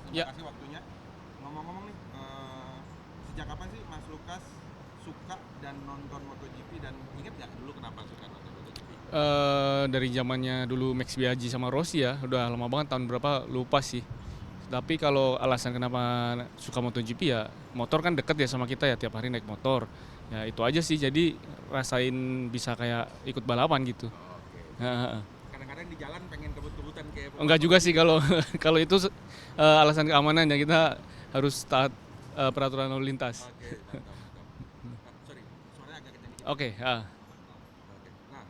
Terima Ya, kasih waktunya. Ngomong-ngomong nih, sejak kapan sih Mas Lukas suka dan nonton MotoGP dan inget nggak dulu kenapa suka nonton MotoGP? dari zamannya dulu Max Biaggi sama Rossi ya, udah lama banget tahun berapa lupa sih. Tapi kalau alasan kenapa suka MotoGP ya, motor kan deket ya sama kita ya, tiap hari naik motor. Ya itu aja sih, jadi rasain bisa kayak ikut balapan gitu. Oke, jadi Heeh. kadang-kadang di jalan pengen kebut-kebutan kayak pembalap Enggak juga sih MotoGP kalau gitu. kalau itu alasan keamanan ya, kita harus taat peraturan lalu lintas. Oke, mantap, mantap. Sorry, suaranya agak kencang dikit ya. Oke, Oke. Nah,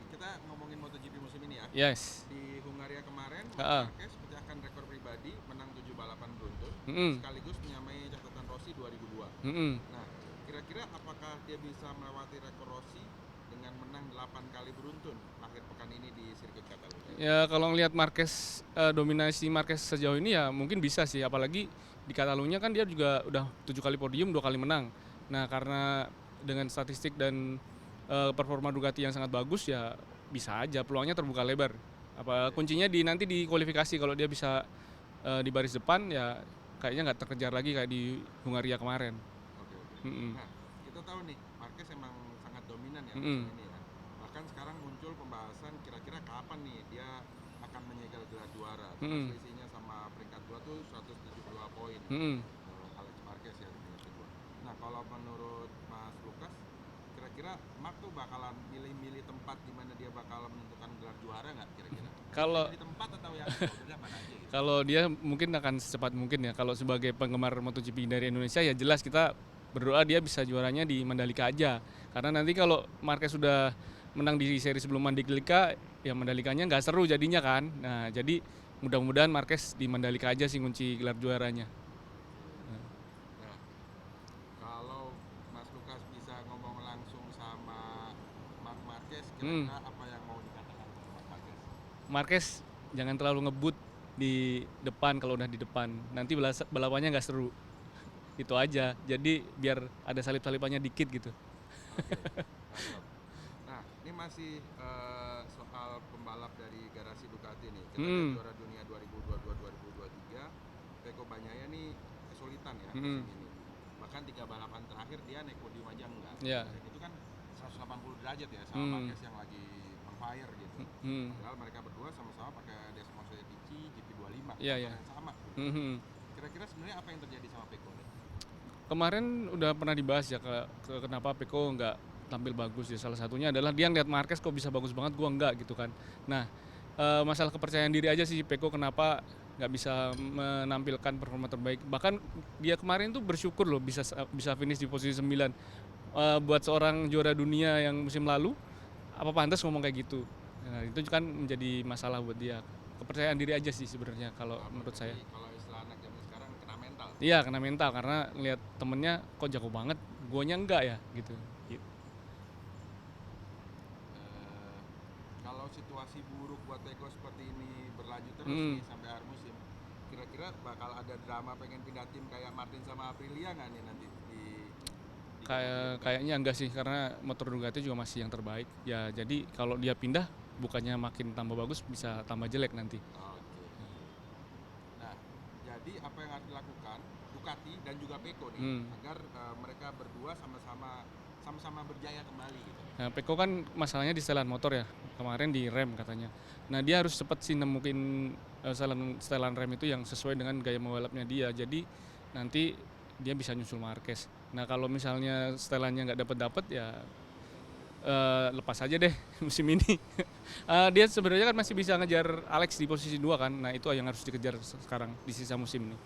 kita ngomongin MotoGP musim ini ya. yes. Di Hungaria kemarin, Marc Heeh. Marquez pecahkan rekor pribadi, menang 7 balapan beruntun, Mm-mm. sekaligus menyamai catatan Rossi 2002. Mm-mm. Nah, kira-kira apakah dia bisa melewati rekor Rossi dengan menang 8 kali beruntun akhir pekan ini di sirkuit Catalunya? Ya kalau ngelihat Marquez, dominasi Marquez sejauh ini ya mungkin bisa sih, apalagi di Catalunya kan dia juga udah 7 kali podium, 2 kali menang. Nah karena dengan statistik dan performa Ducati yang sangat bagus ya bisa aja peluangnya terbuka lebar. Apa Oke, kuncinya di nanti di kualifikasi, kalau dia bisa di baris depan ya kayaknya nggak terkejar lagi kayak di Hungaria kemarin. oke, oke. Mm-mm. Nah, kita tahu nih, Marquez emang sangat dominan ya musim Mm-mm. ini ya. Bahkan sekarang muncul pembahasan kira-kira kapan nih dia akan menyegel gelar juara. Karena Mm-mm. selisihnya sama peringkat 2 tuh 172 poin. Mm-mm. Alex Marquez ya peringkat kedua. Nah, kalau menurut Mas Lukas, kira-kira Mark tuh bakalan milih-milih tempat di mana dia bakal menentukan gelar juara nggak kira-kira? Kalau Milih-milih tempat atau yang ya udah mana aja gitu? Kalau dia mungkin akan secepat mungkin ya. Kalau sebagai penggemar MotoGP dari Indonesia ya jelas kita berdoa dia bisa juaranya di Mandalika aja. Karena nanti kalau Marquez sudah menang di seri sebelum Mandalika, ya Mandalikanya nggak seru jadinya kan. Nah jadi mudah-mudahan Marquez di Mandalika aja sih kunci gelar juaranya. Oke. Nah, kalau Mas Lukas bisa ngomong langsung sama Marc Marquez, Hmm. kira-kira apa yang mau dikatakan sama Marc Marquez? Marquez jangan terlalu ngebut di depan, kalau udah di depan. Nanti balapannya nggak seru. Itu aja. Jadi biar ada salip-salipannya dikit gitu. Oke, mantap. Nah, ini masih soal pembalap dari garasi Ducati nih. Kita lihat Hmm. juara dunia 2022-2023, Pecco Bagnaia nih kesulitan ya Hmm. musim ini. Bahkan 3 balapan terakhir dia naik podium aja enggak. Ya. Dan itu kan 180 derajat ya sama Hmm. Marquez yang lagi on fire gitu. Hmm. Padahal mereka berdua sama-sama pakai Desmosed Edici GP25, Iya, motor ya. yang sama. Mhm. Kira-kira sebenarnya apa yang terjadi sama Pecco nih? Kemarin udah pernah dibahas ya kenapa Peko nggak tampil bagus ya. Salah satunya adalah dia ngeliat Marquez kok bisa bagus banget, gua enggak gitu kan. Nah, masalah kepercayaan diri aja sih Peko kenapa nggak bisa menampilkan performa terbaik. Bahkan dia kemarin tuh bersyukur loh bisa finish di posisi 9. Buat seorang juara dunia yang musim lalu, apa pantas ngomong kayak gitu. Nah, itu kan menjadi masalah buat dia. Kepercayaan diri aja sih sebenarnya kalau menurut Berarti saya. kalau istilah anak zaman sekarang kena mental. Iya kena mental karena ngeliat temennya kok jago banget, guanya enggak ya gitu. Eh, Kalau situasi buruk buat Peko seperti ini berlanjut terus Hmm, nih sampai akhir musim, kira-kira bakal ada drama pengen pindah tim kayak Martin sama Aprilia nggak nih nanti di Ganassi Ducati? kayaknya enggak sih karena motor Ducati juga masih yang terbaik. Ya jadi kalau dia pindah bukannya makin tambah bagus, bisa tambah jelek nanti. Oke. Nah, jadi apa yang harus dilakukan Ducati dan juga Peko nih Hmm. agar mereka berdua sama-sama berjaya kembali gitu. Nah, Peko kan masalahnya di setelan motor ya. Kemarin di rem katanya. Nah, dia harus cepat sih nemuin setelan rem itu yang sesuai dengan gaya membalapnya dia. Jadi nanti dia bisa nyusul Marquez. Nah, kalau misalnya setelannya nggak dapat ya lepas aja deh musim ini. Dia sebenarnya kan masih bisa ngejar Alex di posisi 2 kan. Nah, itu yang harus dikejar sekarang di sisa musim ini.